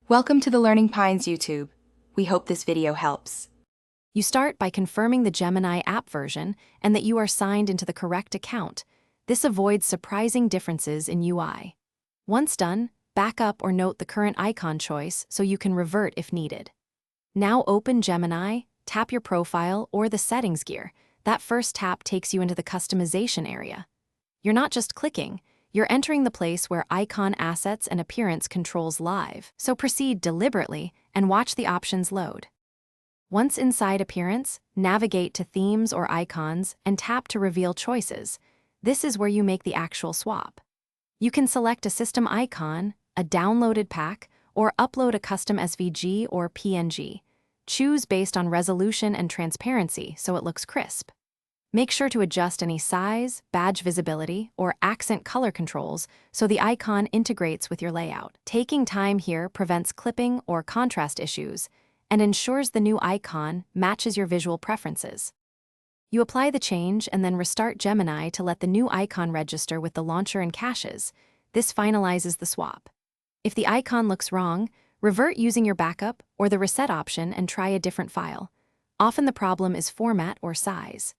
Welcome to the Learning Pines YouTube. We hope this video helps. You start by confirming the Gemini app version and that you are signed into the correct account. This avoids surprising differences in UI. Once done, back up or note the current icon choice so you can revert if needed. Now open Gemini, tap your profile or the settings gear. That first tap takes you into the customization area. You're not just clicking, you're entering the place where icon assets and appearance controls live, so proceed deliberately and watch the options load. Once inside Appearance, navigate to Themes or Icons and tap to reveal choices. This is where you make the actual swap. You can select a system icon, a downloaded pack, or upload a custom SVG or PNG. Choose based on resolution and transparency so it looks crisp. Make sure to adjust any size, badge visibility, or accent color controls so the icon integrates with your layout. Taking time here prevents clipping or contrast issues and ensures the new icon matches your visual preferences. You apply the change and then restart Gemini to let the new icon register with the launcher and caches. This finalizes the swap. If the icon looks wrong, revert using your backup or the reset option and try a different file. Often the problem is format or size.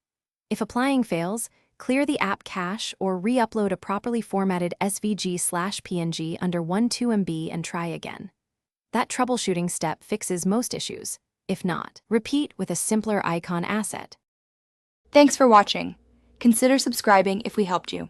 If applying fails, clear the app cache or re-upload a properly formatted SVG/PNG under 12 MB and try again. That troubleshooting step fixes most issues. If not, repeat with a simpler icon asset. Thanks for watching. Consider subscribing if we helped you.